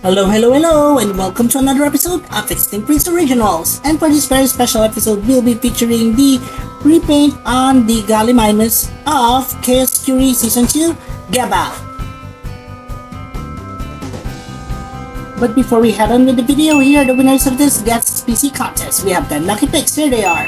Hello, and welcome to another episode of Extinct Prince Originals. And for this very special episode, we'll be featuring the repaint on the GALLIMIMUS of Chaos Fury Season 2, GABA. But before we head on with the video, here are the winners of this Guest PC contest. We have 10 lucky picks, here they are.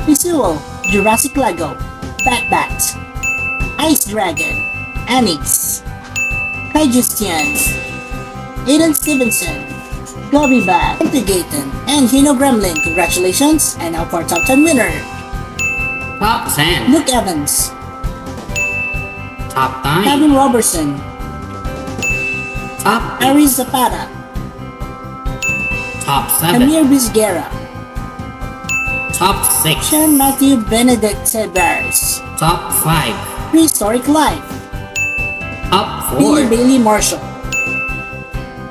Visual, Jurassic Lego, Bat, Ice Dragon, Anix, Kaijustian, Aiden Stevenson, Gobby Bag, Integaten, and Hino Gremlin. Congratulations! And now for our top 10 winner. Top 10. Luke Evans, Top 9. Kevin Robertson, Top 8. Aries Zapata, Top 7. Amir Bizguera, Top 6. Sean Matthew Benedict Sebers, Top 5. Prehistoric Life, Top Billy 4. Bailey Marshall,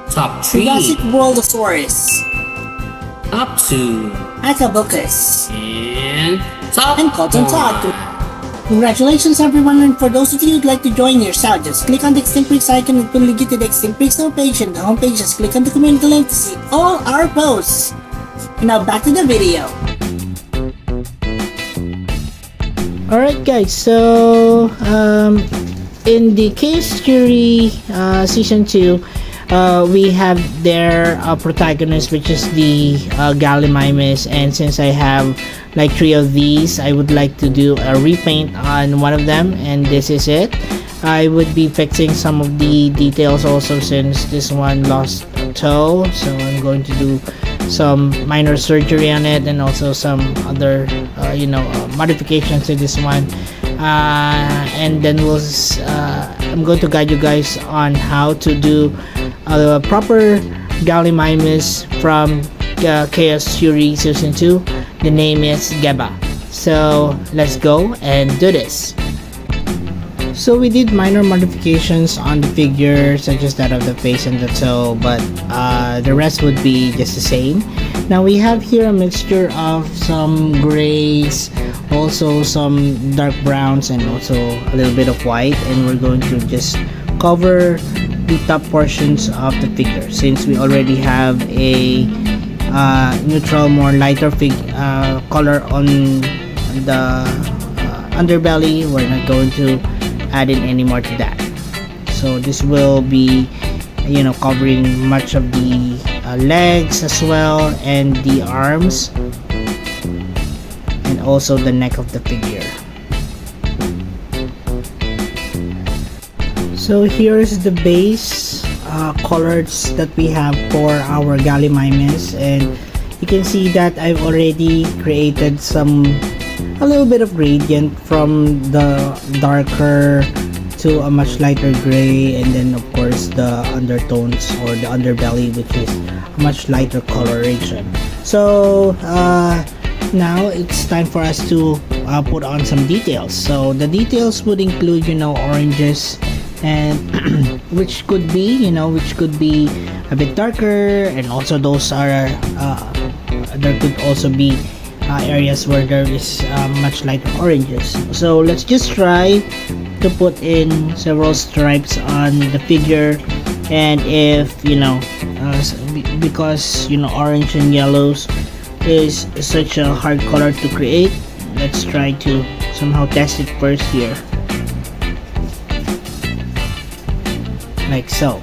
Top 3. Jurassic Worldosaurus, Top 2. Akabukus, And Top and Cotton 1. Todd. Congratulations everyone, and for those of you who'd like to join yourself, just click on the Extinct Pricks icon and it will lead you to the Extinct Pricks homepage, and the homepage just click on the community link to see all our posts. Now back to the video. Alright guys, so in the Chaos Fury Season 2, we have their protagonist, which is the GALLIMIMUS, and since I have like 3 of these, I would like to do a repaint on one of them, and this is it. I would be fixing some of the details also, since this one lost a toe, so I'm going to do some minor surgery on it, and also some other modifications to this one, and then I'm going to guide you guys on how to do a proper GALLIMIMUS from Chaos Fury Season 2. The name is Geba. So let's go and do this. So we did minor modifications on the figure, such as that of the face and the toe, but the rest would be just the same. Now we have here a mixture of some grays, also some dark browns, and also a little bit of white, and we're going to just cover the top portions of the figure, since we already have a neutral, more lighter color on the underbelly. We're not going to add in any more to that, so this will be covering much of the legs as well, and the arms, and also the neck of the figure. So here's the base colors that we have for our GALLIMIMUS, and you can see that I've already created a little bit of gradient from the darker to a much lighter gray, and then of course the undertones or the underbelly, which is a much lighter coloration. So now it's time for us to put on some details. So the details would include oranges, and which could be a bit darker, and also those are there could also be areas where there is much lighter oranges. So let's just try to put in several stripes on the figure, and if because orange and yellows is such a hard color to create, let's try to somehow test it first here, like so.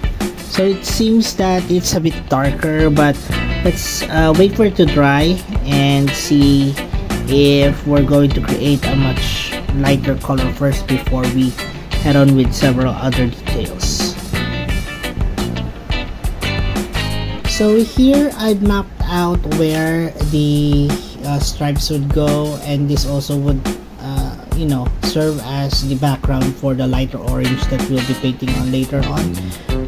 So it seems that it's a bit darker, but let's wait for it to dry and see if we're going to create a much lighter color first before we head on with several other details. So here I've mapped out where the stripes would go, and this also would serve as the background for the lighter orange that we'll be painting on later on.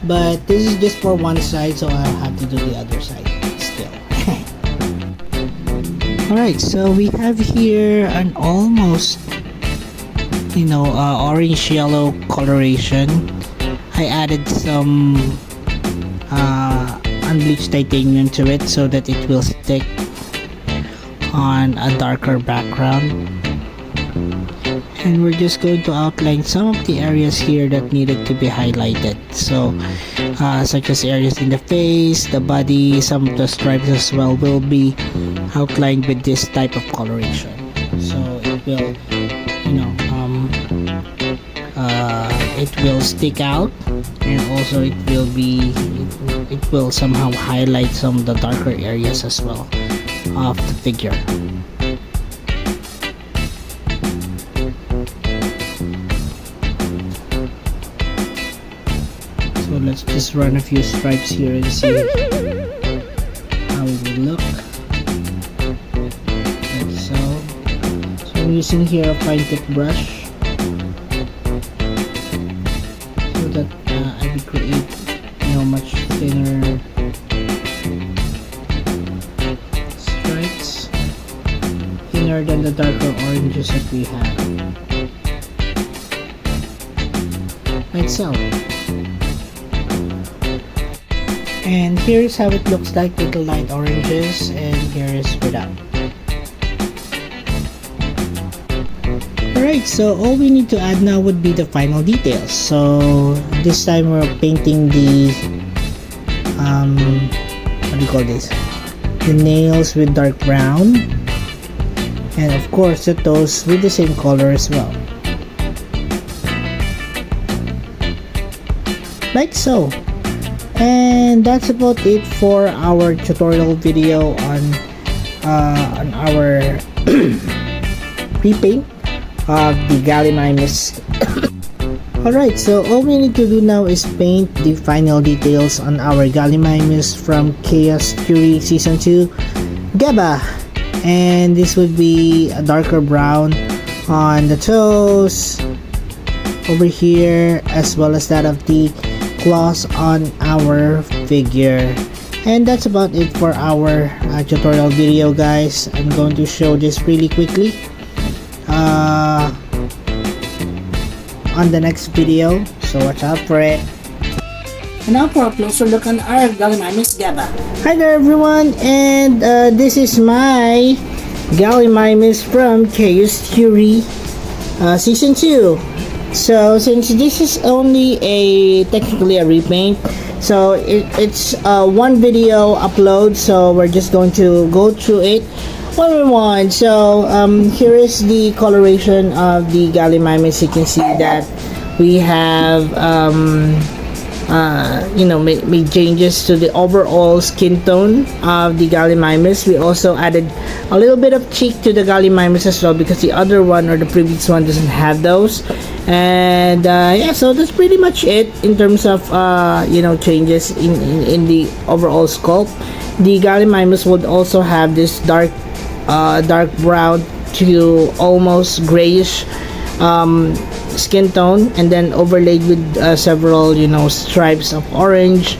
But this is just for one side, so I'll have to do the other side still. Alright, so we have here an almost orange yellow coloration. I added some unbleached titanium to it so that it will stick on a darker background. And we're just going to outline some of the areas here that needed to be highlighted. So such as areas in the face, the body, some of the stripes as well will be outlined with this type of coloration. So it will, it will stick out, and also it will somehow highlight some of the darker areas as well of the figure. So let's just run a few stripes here and see how it will look. Like so. So I'm using here a fine tip brush so that I will create much thinner stripes, thinner than the darker oranges that we have. Like so. And here's how it looks like with the light oranges, and here is without. Alright, so all we need to add now would be the final details. So this time we're painting the what do you call this? The nails with dark brown, and of course the toes with the same color as well. Like so. And that's about it for our tutorial video on our repaint of the GALLIMIMUS. Alright, so all we need to do now is paint the final details on our GALLIMIMUS from Chaos Fury Season 2 Geba. And this would be a darker brown on the toes over here, as well as that of the claws on our figure. And that's about it for our tutorial video, guys. I'm going to show this really quickly on the next video, so watch out for it. And now for a closer look on our GALLIMIMUS Geba. Hi there everyone, and this is my GALLIMIMUS from Chaos Fury Season 2. So since this is only technically a repaint, so it's one video upload, so we're just going to go through it one by one. So here is the coloration of the GALLIMIMUS. You can see that we have made changes to the overall skin tone of the GALLIMIMUS. We also added a little bit of cheek to the GALLIMIMUS as well, because the other one or the previous one doesn't have those. And yeah, so that's pretty much it in terms of changes in the overall sculpt. The GALLIMIMUS would also have this dark brown to almost grayish skin tone, and then overlaid with several stripes of orange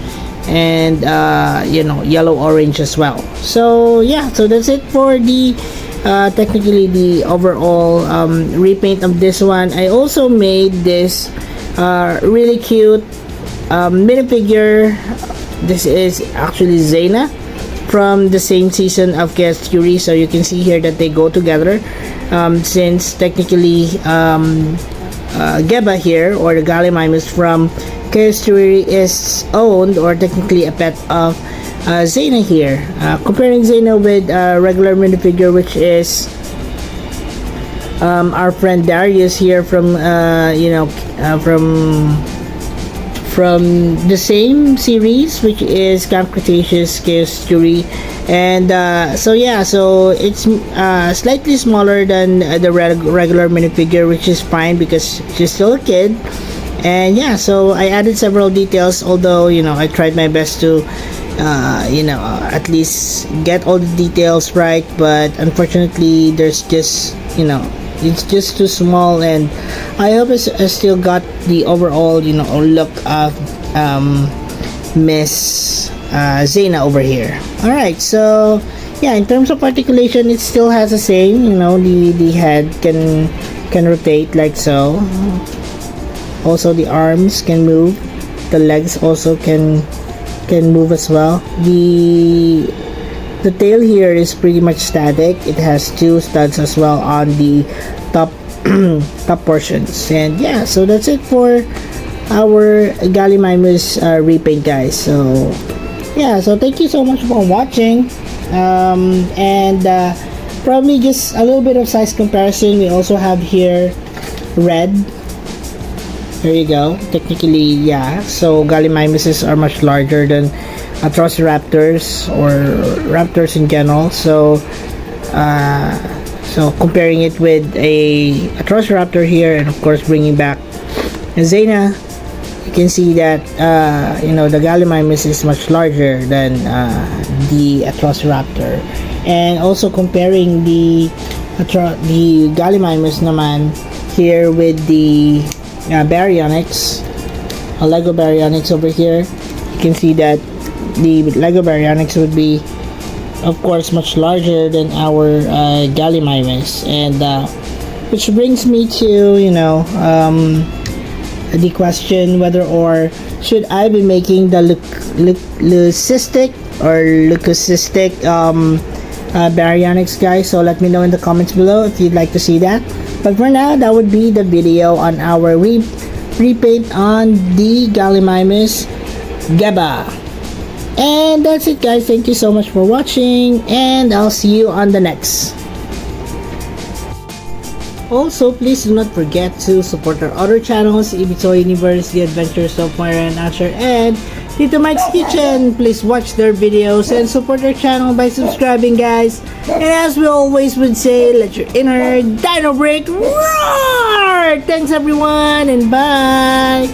and yellow orange as well. So yeah, so that's it for the technically the overall repaint of this one. I also made this really cute minifigure. This is actually Xena from the same season of Chaos Fury, so you can see here that they go together, since technically Geba here, or the GALLIMIMUS from Chaos Fury, is owned or technically a pet of Xena here. Comparing Xena with regular minifigure, which is our friend Darius here from from the same series, which is Camp Cretaceous Chaos Fury. And so yeah, so it's slightly smaller than the regular minifigure, which is fine because she's still a kid. And yeah, so I added several details, although I tried my best to at least get all the details right, but unfortunately there's just it's just too small, and I hope I still got the overall look of Miss Xena over here. Alright, so yeah, in terms of articulation, it still has the same, the head can rotate like so. Also the arms can move, the legs also can move as well. The tail here is pretty much static. It has two studs as well on the top top portions. And yeah, so that's it for our Gallimimus repaint, guys. So yeah, so thank you so much for watching. And probably just a little bit of size comparison. We also have here red. There you go. Technically, yeah. So Gallimimuses are much larger than Atrociraptors or raptors in general. So comparing it with a Atrociraptor here, and of course bringing back Zena, you can see that the Gallimimus is much larger than the Atrociraptor. And also comparing the Gallimimus naman here with the Baryonyx, Lego Baryonyx over here, you can see that the Lego Baryonyx would be, of course, much larger than our Gallimimus. And which brings me to the question whether or should I be making the leucistic Baryonyx, guys. So let me know in the comments below if you'd like to see that. But for now, that would be the video on our repaint on the Gallimimus Geba. And that's it, guys. Thank you so much for watching, and I'll see you on the next. Also, please do not forget to support our other channels, Ibito Universe, The Adventures of Moira and Asher, and Tito Mike's Kitchen. Please watch their videos and support their channel by subscribing, guys. And as we always would say, let your inner dino break roar! Thanks everyone, and bye!